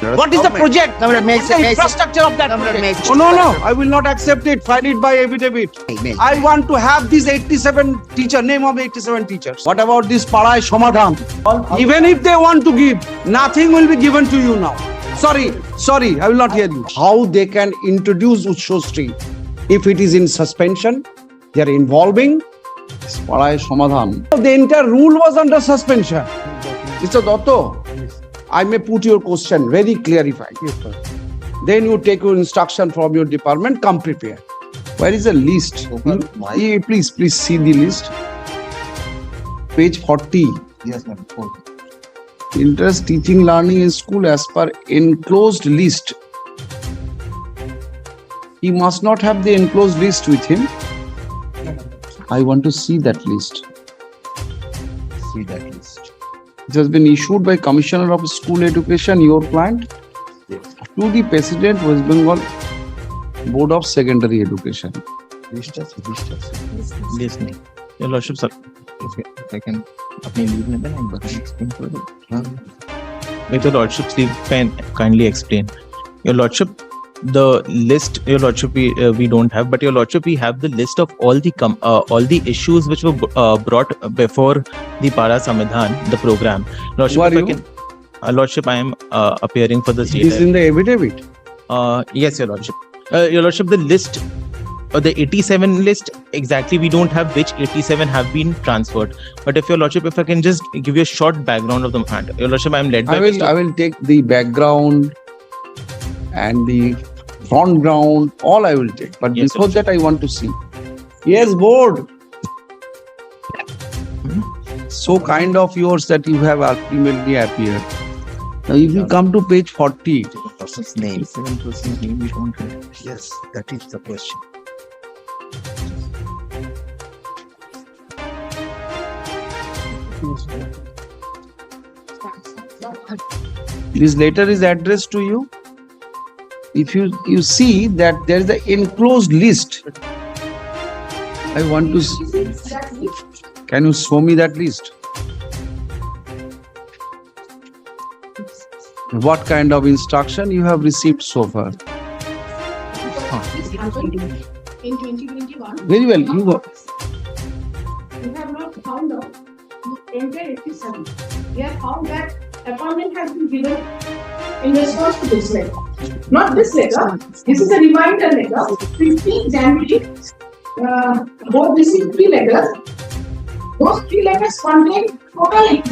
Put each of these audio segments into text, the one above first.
What is the project? What is the infrastructure of that project? Oh, no, I will not accept it. File it by affidavit. I want to have these 87 teacher, name of 87 teachers. What about this Parai Shomadhan? Even if they want to give, nothing will be given to you now. Sorry, I will not hear you. How they can introduce Utshostri if it is in suspension, they are involving this Parai Shomadhan. The entire rule was under suspension. Mr. Dotto, I may put your question very clarified. Yes, sir. Then you take your instruction from your department, come prepare. Where is the list? Please see the list. Page 40. Yes, ma'am. Interest teaching learning in school as per enclosed list. He must not have the enclosed list with him. I want to see that list. See that list. It has been issued by Commissioner of School Education, your client, Yes. to the President, West Bengal Board of Secondary Education. List আছে, list আছে। List नहीं। Your Lordship, sir. If I can अपनी leave में देना एक बार explain कर दो। हाँ। With your Lordship's leave, can kindly explain. Your Lordship, the list, Your Lordship, we don't have, but Your Lordship, we have the list of all the issues which were brought before the Para Samvidhan, the program. Lordship, Who are if I you? can, Lordship, I am appearing for the It is in the affidavit. Yes, Your Lordship. Your Lordship, the list, the 87 list, exactly, we don't have which 87 have been transferred. But if Your Lordship, if I can just give you a short background of the matter. Your Lordship, I am led by... I will take the background and the front ground, all I will take. But Yes, before sir. that, I want to see. Yes, board. So kind of yours that you have ultimately appeared. Now, if you come to page 40, Person's name. 7 person's name we don't have. Yes, that is the question. this letter is addressed to you. If you see that there is the enclosed list, I want to see. Can you show me that list? What kind of instruction you have received so far? This happened in 2021. Very well, you go. We have not found out the entire 87. We have found that appointment has been given in response to this letter. Not this letter. This is a reminder letter. 15 January, board received 3 letters. Those 3 letters contain total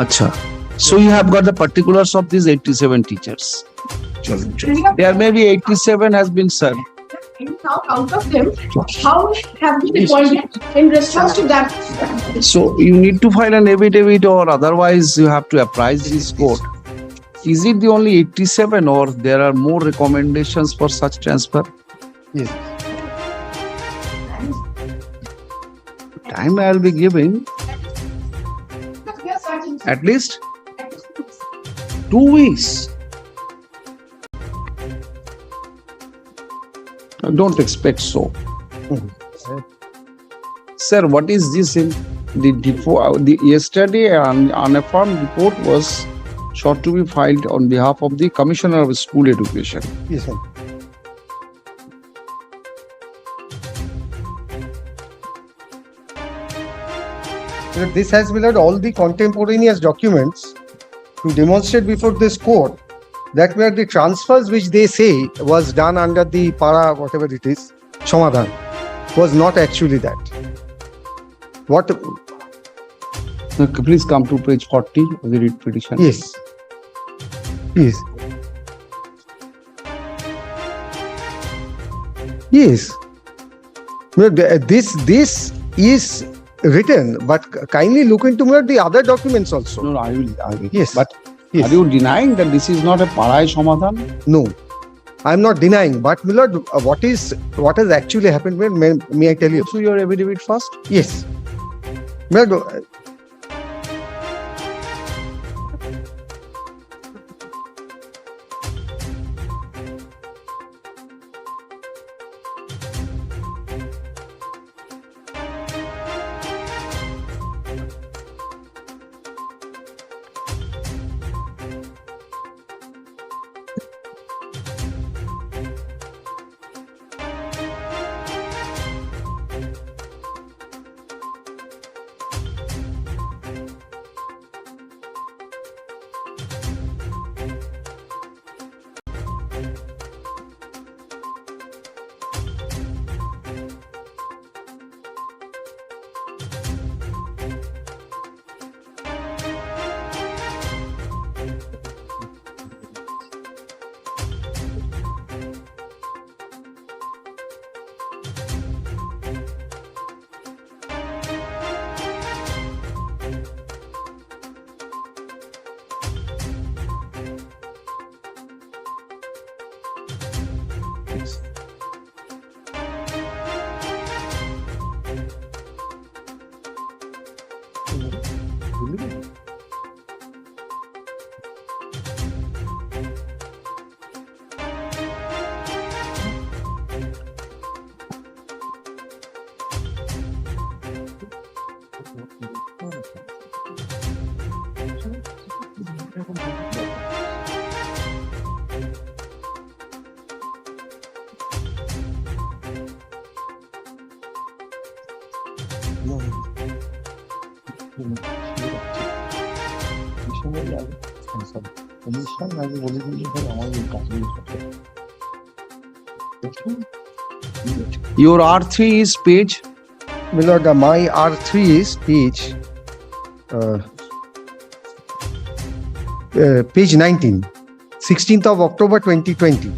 Acha. So you have got the particulars of these 87 teachers. There may be 87 has been served. Now out of them, how have been appointed in response to that? So you need to file an affidavit or otherwise you have to apprise this court. Is it the only 87 or there are more recommendations for such transfer? Yes. Time I will be giving at least 2 weeks. Don't expect so. Sir, what is this in the yesterday an unaffirmed report was sought to be filed on behalf of the Commissioner of School Education. Yes, sir. This has been all the contemporaneous documents to demonstrate before this court that where the transfers which they say was done under the para whatever it is Shomadhan was not actually that. What? Please come to page 40 of the writ petition. Yes. Yes. Yes. No, this is written, but kindly look into the other documents also. No, I will. Yes. But Yes. are you denying that this is not a Parai Shomadhan? No, I'm not denying. But Milord, what has actually happened? May I tell you? So your affidavit first. Yes. Milord, অনুষ্ঠান আগে বলে দিলে ভাই আমার এই কাজগুলো করতে হবে। Your R3 is page, My lord, my R3 is page 19, 16th of October 2020.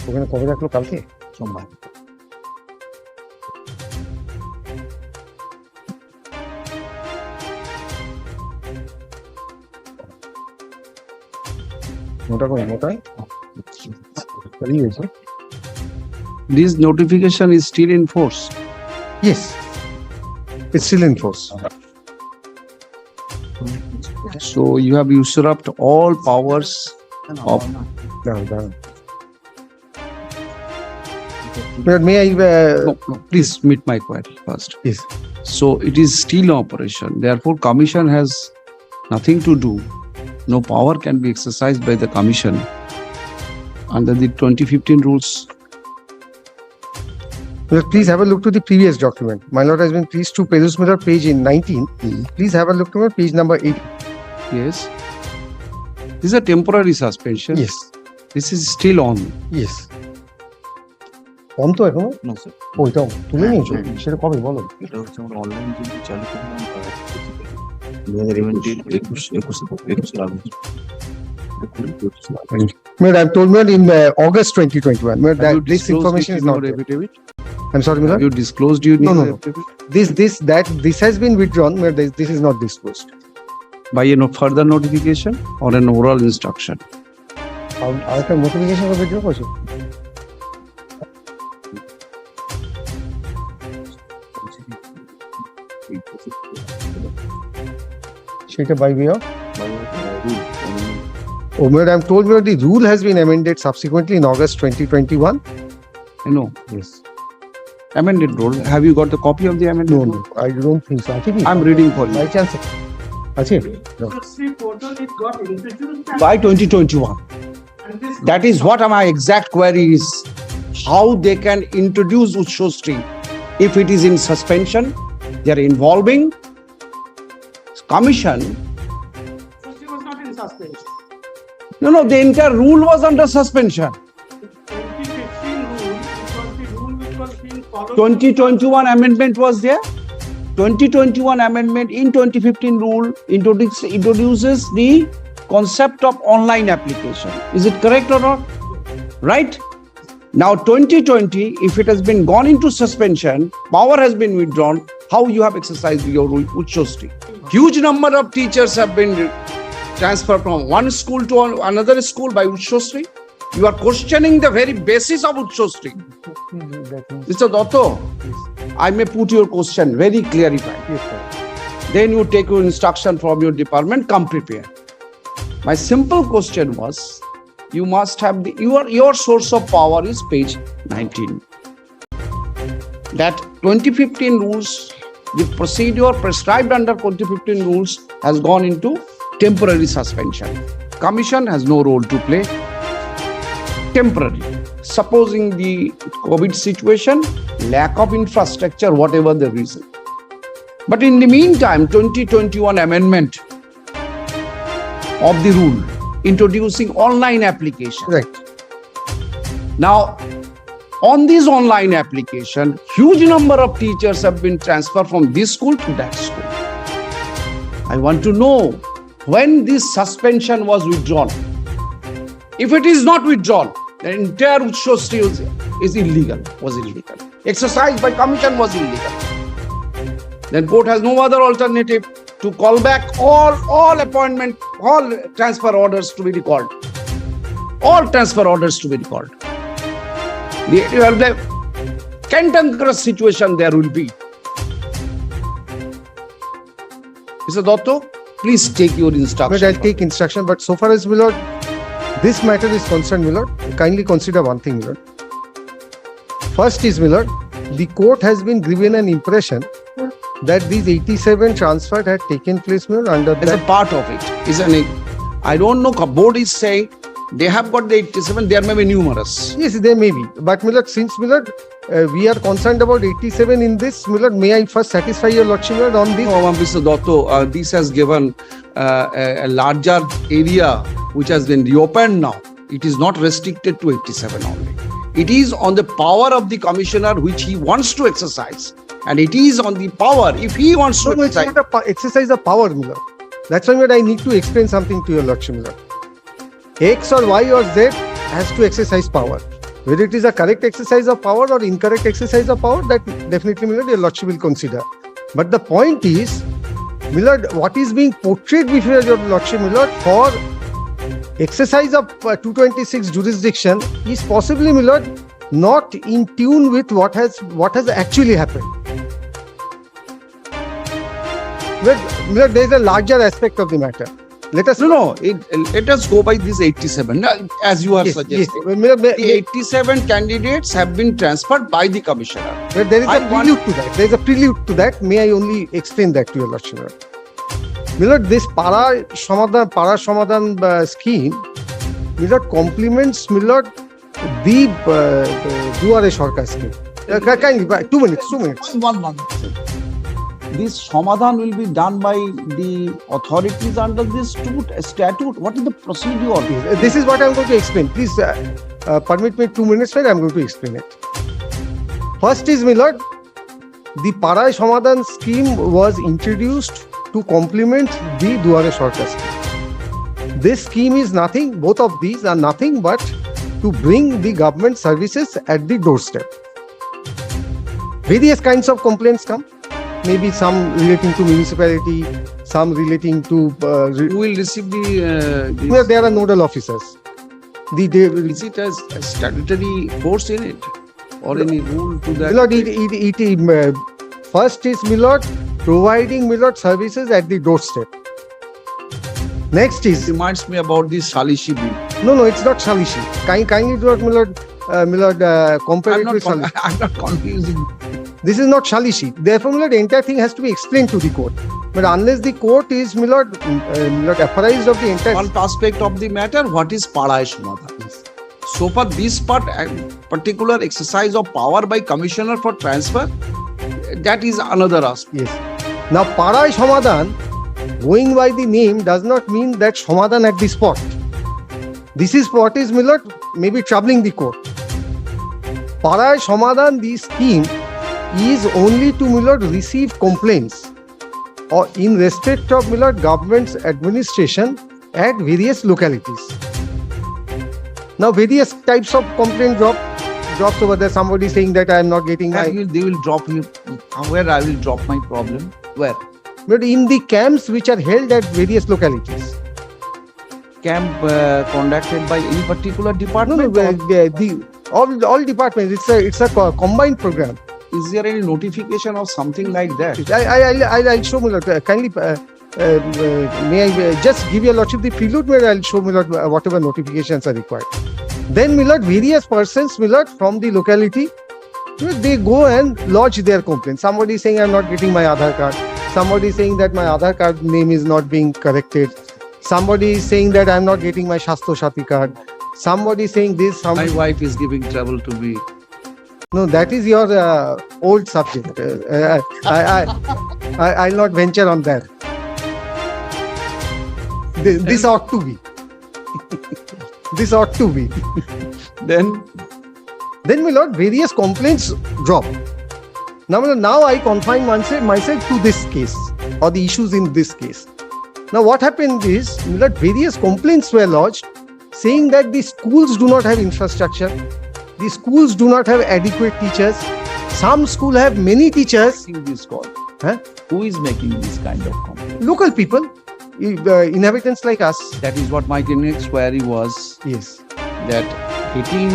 ওখানে কবে রাখলো কালকে? সোমবার। মোটা করে মোটাই চালিয়ে গেছে। this notification is still in force. Yes, it's still in force. So you have usurped all powers of Down. But may I? no, please meet my query first. Yes. So it is still in operation. Therefore, commission has nothing to do. No power can be exercised by the commission under the 2015 rules. Well, please have a look to the previous document. My lord has been pleased to peruse me the page in 19. Please have a look to my page number 8. Yes. This is a temporary suspension. Yes. This is still on. Yes. কম তো এখনো? না sir, ওইটাও তুলে নিয়েছো? সেটা কবে বলো? এটা হচ্ছে আমরা অনলাইন যেহেতু চালু করলাম 2021 August. Madam, I'm told me in August 2021. Madam, Have you this disclosed information it is in not your there. affidavit? I'm sorry, Have madam. you disclosed your No, no, no. affidavit? This has been withdrawn. Madam, this is not disclosed. By a further notification or an oral instruction? আর একটা notification কবে withdraw করছো? সেটা by way of? Oh, madam, I'm told me that the rule has been amended subsequently in August 2021. I know. Yes. Amended rule. Have you got the copy of the amended No, rule? no, I don't think so. আছে কি? I'm reading for you. By chance আছে? No. Portal it got introduced. By 2021. And this That is what my exact query is. How they can introduce Utshostri if it is in suspension, they are involving commission. She was not in suspension. No, the entire rule was under suspension. 2015 rule, it was the rule which was being followed. 2021 amendment was there. 2021 amendment in 2015 rule introduces the concept of online application. Is it correct or not? Right? Now 2020, if it has been gone into suspension, power has been withdrawn, how you have exercised your Utshostri? Huge number of teachers have been transferred from one school to another school by Utshostri. You are questioning the very basis of Utshostri. Mr. Dotto, I may put your question very clarified. Yes, sir. Then you take your instruction from your department, come prepared. My simple question was, you must have your source of power is page 19. That 2015 rules, the procedure prescribed under 2015 rules has gone into temporary suspension. Commission has no role to play. Temporary. Supposing the COVID situation, lack of infrastructure, whatever the reason. But in the meantime, 2021 amendment of the rule introducing online application. Right. Now, on this online application, huge number of teachers have been transferred from this school to that school. I want to know when this suspension was withdrawn. If it is not withdrawn, the entire Utshostri is illegal, was illegal. Exercise by commission was illegal. Then court has no other alternative to to call back all appointment, all transfer orders to be recalled. All transfer orders to be recalled. The cantankerous situation there will be. Mr. Dotto, please take your But instruction. I'll take instruction, but so far as Milord, this matter is concerned, Milord, kindly consider one thing, Milord. First is, Milord, the court has been given an impression that these 87 transfer had taken place, Milord, under As a that. part of it, isn't it? I don't know, board is saying they have got the 87, there may be numerous. Yes, there may be. But Milord, since Milord, we are concerned about 87 in this, Milord, may I first satisfy your Lordship, Milord, on this? No, Mr. Dotto, this has given a larger area which has been reopened now. It is not restricted to 87 only. It is on the power of the commissioner which he wants to exercise. And it is on the power, if he wants to No, it's exercise. not a exercise of power, Milord. That's why, Milord, I need to explain something to your Lordship, Milord. X or Y or Z has to exercise power. Whether it is a correct exercise of power or incorrect exercise of power, that definitely, Milord, your Lordship will consider. But the point is, Milord, what is being portrayed before your Lordship, Milord, for exercise of 226 jurisdiction is possibly, Milord, not in tune with what has actually happened. Milord, there is a larger aspect of the matter. Let us Let us go by this 87, as you are Yes, suggesting. yes. Milord, The 87 candidates have been transferred by the commissioner. but there is I a prelude to that. There is a prelude to that. May I only explain that to your Lordship, Milord? Milord, this Para Samadhan scheme, Milord, complements, Milord, the Duare Sarkar scheme. Kindly, 2 minutes. One. This Samadhan will be done by the authorities under this statute. What is the procedure? This is what I am going to explain. Please permit me 2 minutes, sir. I am going to explain it. First is, Milord, the Para Samadhan scheme was introduced to complement the Duare Sarkar scheme. This scheme is nothing, both of these are nothing but to bring the government services at the doorstep. Various kinds of complaints come. Maybe some relating to municipality, some relating to. Who will receive the Well, there are nodal officers. is it as a statutory force in it? Or any rule to that? Milord, first is, Milord, providing, Milord, services at the doorstep. Next is, Reminds me about the Salishi bill. no, it's not Shalishi. Kindly do not, Milord, compare it with Shalishi. I'm not confusing. This is not Shalishi. Therefore, Milord, the entire thing has to be explained to the court. But unless the court is, Milord, apprised of the entire. One aspect of the matter, what is Para Samadhan? So for this part, particular exercise of power by commissioner for transfer, that is another aspect. Yes. Now, Para Samadhan, going by the name, does not mean that Samadhan at the spot. This is what is, Milord, maybe troubling the court. Para Samadhan, the scheme is only to, Milord, receive complaints or in respect of, Milord, government's administration at various localities. Now, various types of complaint drops over there. Somebody saying that I am not getting my. They will drop me. Where I will drop my problem? Where? But in the camps which are held at various localities. Camp conducted by any particular No, department? all departments. It's a combined program. Is there any notification or something like that? I'll show Milord. Kindly, may I just give your Lordship the prelude where I'll show Milord whatever notifications are required. Then, Milord, various persons, Milord, from the locality, they go and lodge their complaint. Somebody is saying I'm not getting my Aadhaar card. Somebody is saying that my Aadhaar card name is not being corrected. Somebody is saying that I'm not getting my Shastro Shati card. Somebody is saying this. My wife is giving trouble to me. No, that is your old subject. I'll not venture on that. This ought to be. This ought to be. Then My Lord, various complaints drop. Now I confine myself to this case or the issues in this case. Now what happened is, My Lord, various complaints were lodged saying that the schools do not have infrastructure. The schools do not have adequate teachers. Some schools have many teachers. this call. Who is making this kind of comment? Local people, inhabitants like us. That is what my next query was, Yes. that getting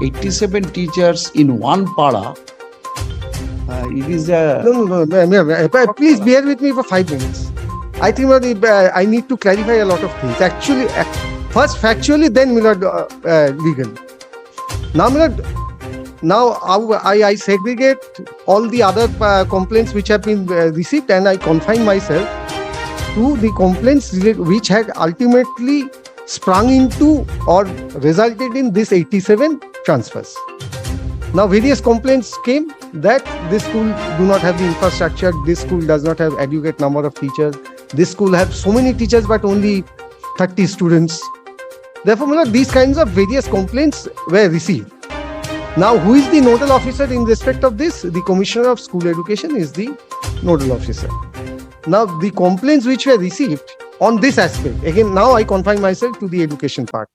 87 teachers in one para, it is a... No. Please bear with me for 5 minutes. I think I need to clarify a lot of things. Actually, first factually, then legal. Now, I segregate all the other complaints which have been received, and I confine myself to the complaints which had ultimately sprung into or resulted in this 87 transfers. Now, various complaints came that this school do not have the infrastructure, this school does not have adequate number of teachers, this school have so many teachers but only 30 students. Therefore, these kinds of various complaints were received. Now, who is the nodal officer in respect of this? The Commissioner of School Education is the nodal officer. Now, the complaints which were received on this aspect, again, now I confine myself to the education part.